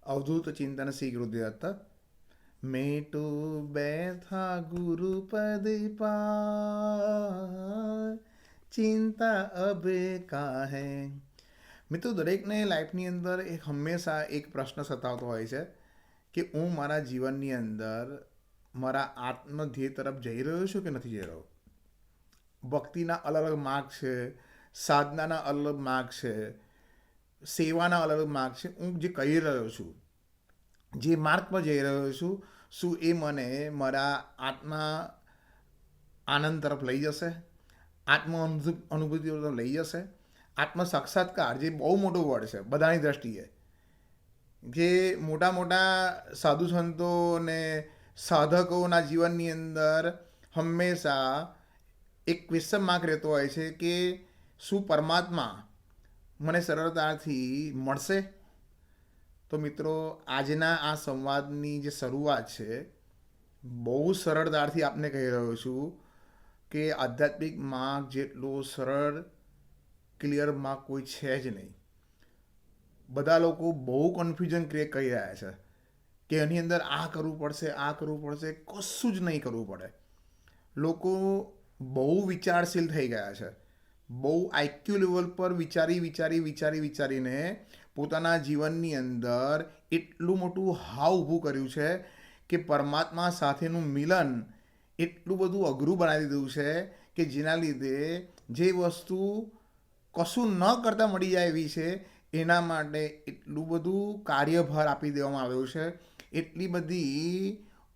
अवधूत चिंतन श्री गुरुदेव दत्त। मेटू बैठा गुरुपद पार, ચિંતા અબ કાહે। મિત્રો, દરેકને લાઈફની અંદર હંમેશા એક પ્રશ્ન સતાવતો હોય છે કે હું મારા જીવનની અંદર મારા આત્મ ધ્યેય તરફ જઈ રહ્યો છું કે નથી જઈ રહ્યો। ભક્તિના અલગ અલગ માર્ગ છે, સાધનાના અલગ અલગ માર્ગ છે, સેવાના અલગ અલગ માર્ગ છે। હું જે કહી રહ્યો છું, જે માર્ગ પર જઈ રહ્યો છું, શું એ મને મારા આત્મા આનંદ તરફ લઈ જશે, આત્મ અનુભૂતિ તરફ લઈ જશે। આત્મ સાક્ષાત્કાર જે બહુ મોટો વર્ડ છે બધાની દ્રષ્ટિએ, જે મોટા મોટા સાધુ સંતો અને સાધકોના જીવનની અંદર હંમેશા એક ક્વેશ્ચન માર્ક રહેતો હોય છે કે શું પરમાત્મા મને સરળતાથી મળશે। તો મિત્રો, આજના આ સંવાદની જે શરૂઆત છે, બહુ સરળતાથી આપને કહી રહ્યો છું કે આધ્યાત્મિક માર્ગ જેટલો સરળ ક્લિયર માર્ગ કોઈ છે જ નહીં। બધા લોકો બહુ કન્ફ્યુઝન ક્રિએટ કરી રહ્યા છે કે એની અંદર આ કરવું પડશે, આ કરવું પડશે। કશું જ નહીં કરવું પડે। લોકો બહુ વિચારશીલ થઈ ગયા છે, બહુ આઈક્યુ લેવલ પર વિચારીને પોતાના જીવનની અંદર એટલું મોટું હાવ ઊભું કર્યું છે કે પરમાત્મા સાથેનું મિલન એટલું બધું અઘરું બનાવી દીધું છે કે જેના લીધે જે વસ્તુ કશું ન કરતાં મળી જાય એવી છે, એના માટે એટલું બધું કાર્યભાર આપી દેવામાં આવ્યો છે, એટલી બધી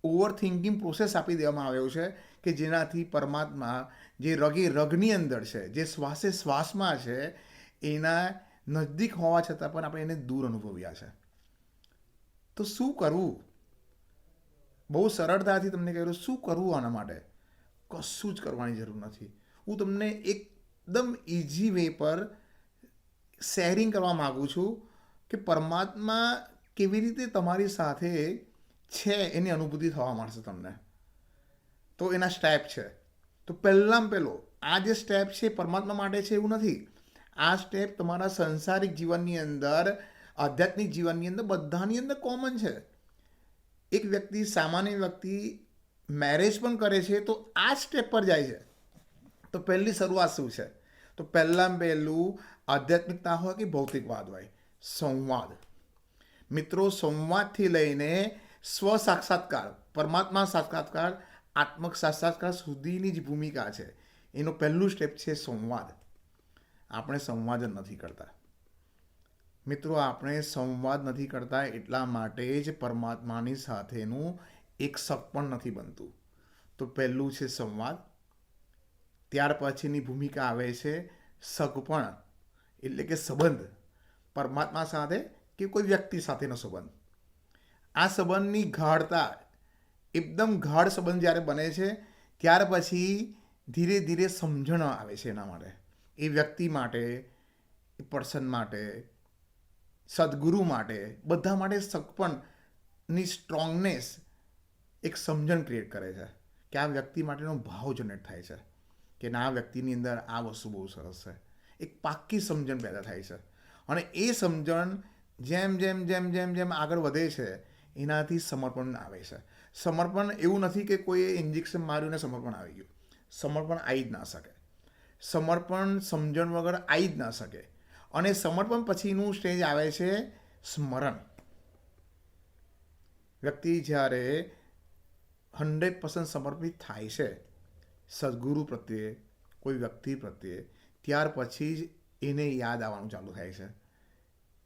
ઓવર થિંકિંગ પ્રોસેસ આપી દેવામાં આવ્યો છે કે જેનાથી પરમાત્મા જે રગે રગની અંદર છે, જે શ્વાસે શ્વાસમાં છે, એના નજદીક હોવા છતાં પણ આપણે એને દૂર અનુભવ્યા છે। તો શું કરવું? બહુ સરળતાથી તમને કહ્યું શું કરવું આના માટે? કશું જ કરવાની જરૂર નથી। હું તમને એકદમ ઇઝી વે પર શેરિંગ કરવા માગું છું કે પરમાત્મા કેવી રીતે તમારી સાથે છે એની અનુભૂતિ થવા માંડશે તમને। તો એના સ્ટેપ છે। તો પહેલાં પહેલો આ જે સ્ટેપ છે પરમાત્મા માટે છે એવું નથી। આ સ્ટેપ તમારા સંસારિક જીવનની અંદર, આધ્યાત્મિક જીવનની અંદર, બધાની અંદર કોમન છે। એક વ્યક્તિ, સામાન્ય વ્યક્તિ મેરેજ પણ કરે છે તો આ સ્ટેપ પર જાય છે। તો પહેલી શરૂઆત શું છે? તો પહેલાં પહેલું આધ્યાત્મિકતા હોય કે ભૌતિકવાદ હોય, સંવાદ। મિત્રો, સંવાદથી લઈને સ્વ સાક્ષાત્કાર, પરમાત્મા સાક્ષાત્કાર, આત્મ સાક્ષાત્કાર સુધીની જ ભૂમિકા છે। એનું પહેલું સ્ટેપ છે સંવાદ। આપણે સંવાદ જ નથી કરતા મિત્રો। આપણે સંવાદ નથી કરતા એટલા માટે જ પરમાત્માની સાથેનું એક સગ પણ નથી બનતું। તો પહેલું છે સંવાદ। ત્યાર પછીની ભૂમિકા આવે છે સગપણ, એટલે કે સંબંધ, પરમાત્મા સાથે કે કોઈ વ્યક્તિ સાથેનો સંબંધ। આ સંબંધની ગાઢતા, એકદમ ગાઢ સંબંધ જ્યારે બને છે, ત્યાર પછી ધીરે ધીરે સમજણ આવે છે એના માટે, એ વ્યક્તિ માટે, એ પર્સન માટે, સદગુરુ માટે, બધા માટે સગપણની સ્ટ્રોંગનેસ એક સમજણ ક્રિએટ કરે છે કે આ વ્યક્તિ માટેનો ભાવ જનરેટ થાય છે કે ના, આ વ્યક્તિની અંદર આ વસ્તુ બહુ સરસ છે। એક પાક્કી સમજણ પેદા થાય છે અને એ સમજણ જેમ જેમ જેમ જેમ જેમ આગળ વધે છે એનાથી સમર્પણ આવે છે। સમર્પણ એવું નથી કે કોઈ ઇન્જેક્શન માર્યું ને સમર્પણ આવી ગયું। સમર્પણ આવી જ ના શકે। સમર્પણ સમજણ વગર આવી જ ના શકે। અને સમર્પણ પછીનું સ્ટેજ આવે છે સ્મરણ। વ્યક્તિ જ્યારે 100% સમર્પિત થાય છે સદગુરુ પ્રત્યે, કોઈ વ્યક્તિ પ્રત્યે, ત્યાર પછી જ એને યાદ આવવાનું ચાલુ થાય છે,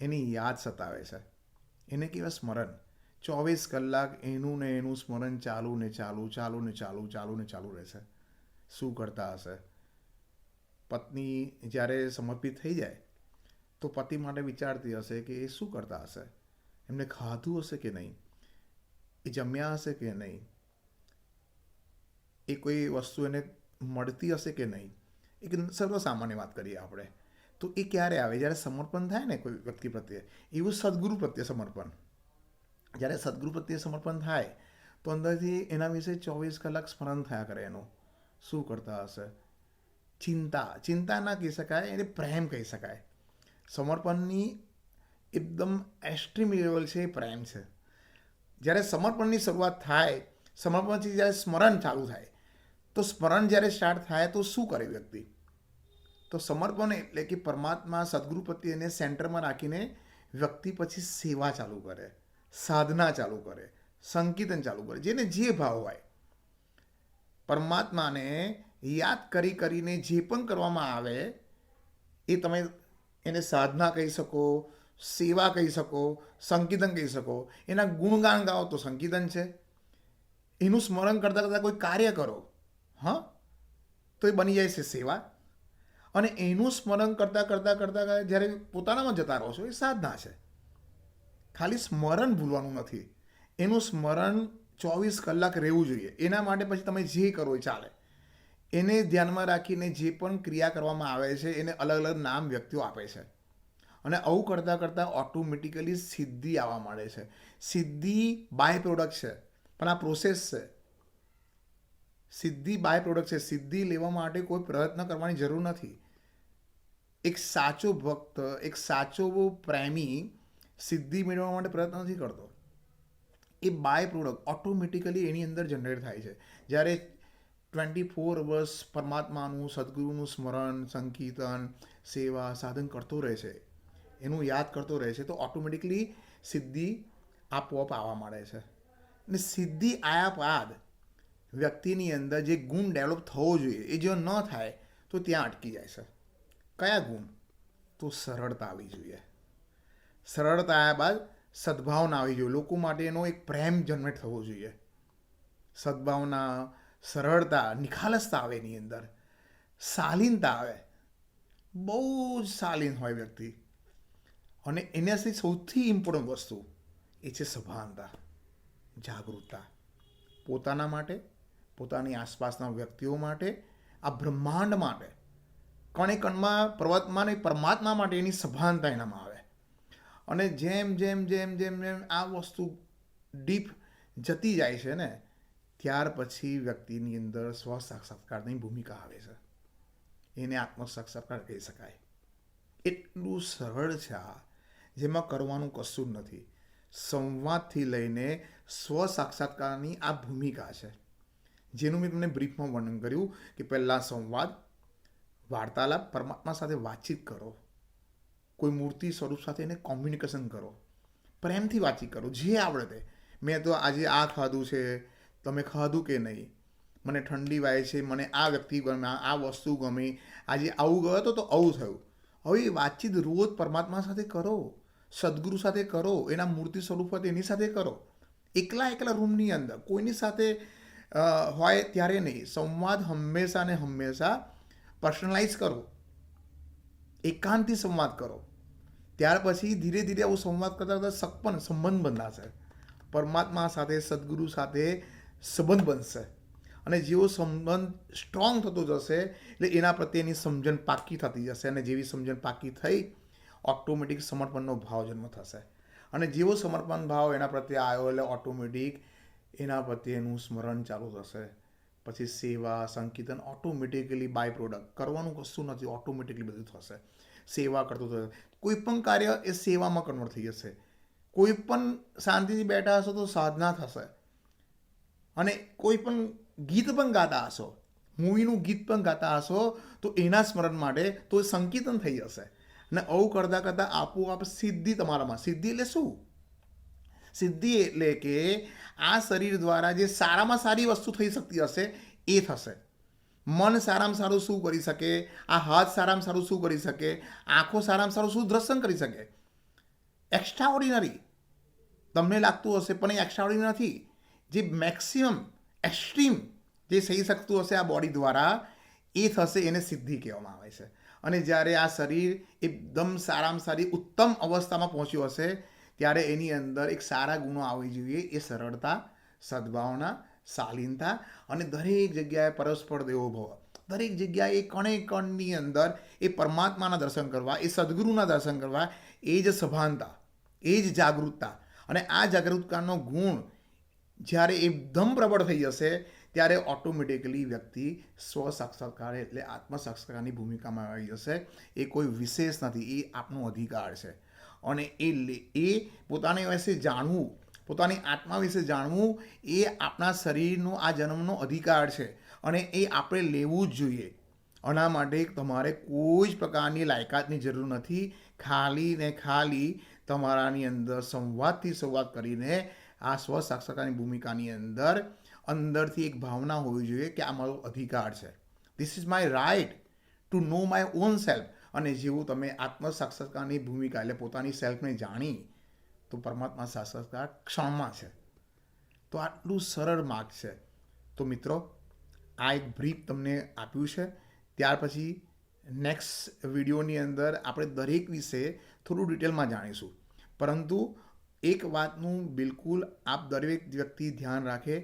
એની યાદ સતાવે છે। એને કહેવાય સ્મરણ। 24 કલાક એનું ને એનું સ્મરણ ચાલુ ને ચાલુ રહેશે। શું કરતા હશે? પત્ની જ્યારે સમર્પિત થઈ જાય તો પતિ માટે વિચારતી હશે કે એ શું કરતા હશે, એમને ખાધું હશે કે નહીં, એ જમ્યા હશે કે નહીં, એ કોઈ વસ્તુ એને મળતી હશે કે નહીં। એક સર્વસામાન્ય વાત કરીએ આપણે તો એ ક્યારે આવે? જ્યારે સમર્પણ થાય ને કોઈ વ્યક્તિ પ્રત્યે। એવું સદગુરુ પ્રત્યે સમર્પણ, જ્યારે સદગુરુ પ્રત્યે સમર્પણ થાય તો અંદરથી એના વિશે 24 કલાક સ્મરણ થયા કરે એનું। શું કરતા હશે? ચિંતા ના કહી શકાય, એને પ્રેમ કહી શકાય। સમર્પણની એકદમ એક્સ્ટ્રીમ લેવલ છે એ પ્રેમ છે. જ્યારે સમર્પણની શરૂઆત થાય, સમર્પણથી જ્યારે સ્મરણ ચાલુ થાય, તો સ્મરણ જ્યારે સ્ટાર્ટ થાય તો શું કરે વ્યક્તિ? તો સમર્પણ એટલે કે પરમાત્મા સદગુરુ પ્રત્યેને સેન્ટરમાં રાખીને વ્યક્તિ પછી સેવા ચાલુ કરે, સાધના ચાલુ કરે, સંકીર્તન ચાલુ કરે, જેને જે ભાવ હોય પરમાત્માને યાદ કરી કરીને જે પણ કરવામાં આવે એ તમે એને સાધના કહી શકો, સેવા કહી શકો, સંકીર્તન કહી શકો. એના ગુણગાન ગાઓ તો સંકીર્તન છે. એનું સ્મરણ કરતાં કરતાં કોઈ કાર્ય કરો, હા, તો એ બની જાય છે સેવા. અને એનું સ્મરણ કરતાં કરતાં કરતાં જ્યારે પોતાનામાં જતા રહો છો એ સાધના છે. ખાલી સ્મરણ ભૂલવાનું નથી, એનું સ્મરણ 24 કલાક રહેવું જોઈએ. એના માટે પછી તમે જે કરો એ ચાલે. એને ધ્યાનમાં રાખીને જે પણ ક્રિયા કરવામાં આવે છે એને અલગ અલગ નામ વ્યક્તિઓ આપે છે. અને આવું કરતાં કરતાં ઓટોમેટિકલી સિદ્ધિ આવવા માંડે છે. સિદ્ધિ બાય પ્રોડક્ટ છે, પણ આ પ્રોસેસ છે. સિદ્ધિ બાય પ્રોડક્ટ છે. સિદ્ધિ લેવા માટે કોઈ પ્રયત્ન કરવાની જરૂર નથી. એક સાચો ભક્ત, એક સાચો પ્રેમી સિદ્ધિ મેળવવા માટે પ્રયત્ન નથી કરતો. એ બાય પ્રોડક્ટ ઓટોમેટિકલી એની અંદર જનરેટ થાય છે. જ્યારે 24 વર્ષ પરમાત્માનું, સદગુરુનું સ્મરણ, સંકીર્તન, સેવા, સાધન કરતો રહે છે, એનું યાદ કરતો રહે છે, તો ઓટોમેટિકલી સિદ્ધિ આપોઆપ આવવા માંડે છે. અને સિદ્ધિ આવ્યા બાદ વ્યક્તિની અંદર જે ગુણ ડેવલપ થવો જોઈએ એ જો ન થાય તો ત્યાં અટકી જાય છે. કયા ગુણ? તો સરળતા આવવી જોઈએ. સરળતા આવ્યા બાદ સદભાવના આવી જોઈએ. લોકો માટેનો એક પ્રેમ જનરેટ થવો જોઈએ. સદભાવના, સરળતા, નિખાલસતા આવે એની અંદર, શાલીનતા આવે. બહુ જ શાલીન હોય વ્યક્તિ. અને એનાથી સૌથી ઇમ્પોર્ટન્ટ વસ્તુ એ છે સભાનતા, જાગૃતતા. પોતાના માટે, પોતાની આસપાસના વ્યક્તિઓ માટે, આ બ્રહ્માંડ માટે, કણે કણમાં પર્વતમાં ને પરમાત્મા માટે એની સભાનતા એનામાં આવે. અને જેમ જેમ જેમ જેમ જેમ આ વસ્તુ ડીપ જતી જાય છે ને, ત્યાર પછી વ્યક્તિની અંદર સ્વ સાક્ષાત્કારની ભૂમિકા આવે છે. એને આત્મ સાક્ષાત્કાર કહી શકાય. એટલું સરળ છે આ, જેમાં કરવાનું કશું જ નથી. સંવાદથી લઈને સ્વ સાક્ષાત્કારની આ ભૂમિકા છે, જેનું મેં તમને બ્રીફમાં વર્ણન કર્યું કે પહેલાં સંવાદ, વાર્તાલાપ, પરમાત્મા સાથે વાતચીત કરો, કોઈ મૂર્તિ સ્વરૂપ સાથે એને કોમ્યુનિકેશન કરો, પ્રેમથી વાતચીત કરો, જે આવડે તે. મેં તો આજે આ ખાધું છે, તમે ખાધું કે નહીં, મને ઠંડી વાય છે, મને આ વ્યક્તિ ગમે, આ વસ્તુ ગમી, આજે આવું ગયો હતો તો આવું થયું. હવે એ વાતચીત રોજ પરમાત્મા સાથે કરો, સદગુરુ સાથે કરો, એના મૂર્તિ સ્વરૂપ હોય એની સાથે કરો. એકલા એકલા રૂમની અંદર કોઈની સાથે હોય ત્યારે નહીં. સંવાદ હંમેશા ને હંમેશા પર્સનલાઇઝ કરો, એકાંતથી સંવાદ કરો. ત્યાર પછી ધીરે ધીરે આવો સંવાદ કરતાં કરતાં સપન સંબંધ બંધાશે. પરમાત્મા સાથે, સદગુરુ સાથે સંબંધ બનશે. અને જેવો સંબંધ સ્ટ્રોંગ થતો જશે એટલે એના પ્રત્યેની સમજણ પાકી થતી જશે. અને જેવી સમજણ પાકી થઈ, ઓટોમેટિક સમર્પણનો ભાવ જન્મ થશે. અને જેવો સમર્પણ ભાવ એના પ્રત્યે આવ્યો એટલે ઓટોમેટિક એના પ્રત્યેનું સ્મરણ ચાલુ થશે. પછી સેવા, સંકીર્તન ઓટોમેટિકલી બાય પ્રોડક્ટ. કરવાનું કશું નથી, ઓટોમેટિકલી બધું થશે. સેવા કરતું થશે. કોઈ પણ કાર્ય એ સેવામાં કન્વર્ટ થઈ જશે. કોઈ પણ શાંતિથી બેઠા હશો તો સાધના થશે. અને કોઈ પણ ગીત પણ ગાતા હશો, મૂવીનું ગીત પણ ગાતા હશો, તો એના સ્મરણ માટે તો એ સંકીર્તન થઈ જશે. અને આવું કરતાં કરતાં આપોઆપ સિદ્ધિ તમારામાં. સિદ્ધિ એટલે શું? સિદ્ધિ એટલે કે આ શરીર દ્વારા જે સારામાં સારી વસ્તુ થઈ શકતી હશે એ થશે. મન સારામાં સારું શું કરી શકે, આ હાથ સારામાં સારું શું કરી શકે, આંખો સારામાં સારું શું દર્શન કરી શકે. એક્સ્ટ્રા ઓર્ડિનરી તમને લાગતું હશે, પણ એ એક્સ્ટ્રા ઓર્ડિનરી નથી. જે મેક્સિમમ એક્સ્ટ્રીમ જે થઈ શકતું હશે આ બોડી દ્વારા એ થશે. એને સિદ્ધિ કહેવામાં આવે છે. અને જ્યારે આ શરીર એકદમ સારામાં સારી ઉત્તમ અવસ્થામાં પહોંચ્યું હશે ત્યારે એની અંદર એક સારા ગુણો આવવી જોઈએ. એ સરળતા, સદભાવના, શાલીનતા અને દરેક જગ્યાએ પરસ્પર દેવો ભવ. દરેક જગ્યાએ કણે કણની અંદર એ પરમાત્માના દર્શન કરવા, એ સદગુરુના દર્શન કરવા, એ જ સભાનતા, એ જ જાગૃતતા. અને આ જાગૃતતાનો ગુણ જ્યારે એકદમ પ્રબળ થઈ જશે ત્યારે ઓટોમેટિકલી વ્યક્તિ સ્વ સાક્ષાત્કાર એટલે આત્મ સાક્ષાત્કારની ભૂમિકામાં આવી જશે. એ કોઈ વિશેષ નથી, એ આપનો અધિકાર છે. અને એ પોતાની વિશે જાણવું, પોતાની આત્મા વિશે જાણવું એ આપણા શરીરનો આ જન્મનો અધિકાર છે અને એ આપણે લેવું જ જોઈએ. આના માટે તમારે કોઈ જ પ્રકારની લાયકાતની જરૂર નથી. ખાલી ને ખાલી તમારાની અંદર સંવાદથી સંવાદ કરીને આ સ્વ સાક્ષાત્કારની ભૂમિકાની અંદરથી એક ભાવના હોવી જોઈએ કે આ મારો અધિકાર છે. This is my right to know my own self. અને જેવું તમે આત્મ સાક્ષાત્કારની ભૂમિકા એટલે પોતાની સેલ્ફને જાણી તો પરમાત્મા સાક્ષાત્કાર ક્ષણમાં છે. તો આટલું સરળ માર્ગ છે. તો મિત્રો, આ એક બ્રીફ તમને આપ્યું છે. ત્યાર પછી નેક્સ્ટ વિડીયોની અંદર આપણે દરેક વિશે થોડું ડિટેલમાં જાણીશું. પરંતુ એક વાતનું બિલકુલ આપ દરેક વ્યક્તિ ધ્યાન રાખે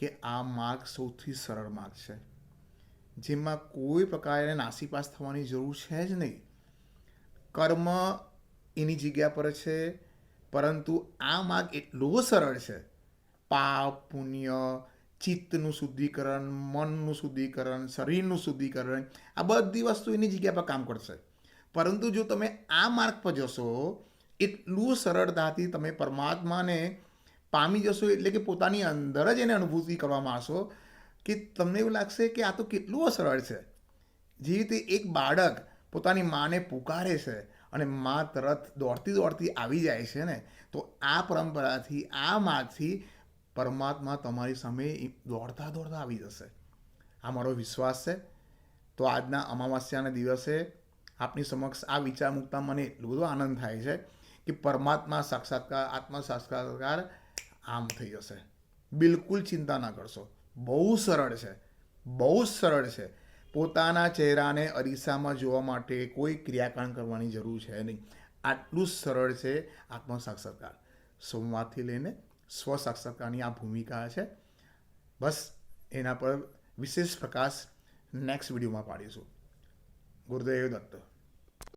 કે આ માર્ગ સૌથી સરળ માર્ગ છે, જેમાં કોઈ પ્રકારે નાસીપાસ થવાની જરૂર છે જ નહીં. કર્મ એની જગ્યા પર છે, પરંતુ આ માર્ગ એટલો સરળ છે. પાપ પુણ્ય, ચિત્તનું શુદ્ધિકરણ, મનનું શુદ્ધિકરણ, શરીરનું શુદ્ધિકરણ, આ બધી વસ્તુ એની જગ્યા પર કામ કરશે. પરંતુ જો તમે આ માર્ગ પર જશો, એટલું સરળતાથી તમે પરમાત્માને પામી જશો, એટલે કે પોતાની અંદર જ એને અનુભૂતિ કરવા માંગશો કે તમને એવું લાગશે કે આ તો કેટલું સરળ છે. જે રીતે એક બાળક પોતાની માને પુકારે છે અને મા તરત દોડતી દોડતી આવી જાય છે ને, તો આ પરંપરાથી, આ માર્ગથી પરમાત્મા તમારી સામે દોડતા દોડતા આવી જશે. આ મારો વિશ્વાસ છે. તો આજના અમાવસ્યાના દિવસે આપની સમક્ષ આ વિચાર મૂકતા મને એટલો બધો આનંદ થાય છે કે પરમાત્મા સાક્ષાત્કાર, આત્મ સાક્ષાત્કાર આમ થઈ જશે. બિલકુલ ચિંતા ના કરશો. બહુ સરળ છે, બહુ જ સરળ છે. પોતાના ચહેરાને અરીસામાં જોવા માટે કોઈ ક્રિયાકાંડ કરવાની જરૂર છે નહીં. આટલું જ સરળ છે આત્મ સાક્ષાત્કાર. સંવાદથી લઈને સ્વ સાક્ષાત્કારની આ ભૂમિકા છે. બસ એના પર વિશેષ પ્રકાશ નેક્સ્ટ વિડીયોમાં પાડીશું. ગુરુદેવ દત્ત.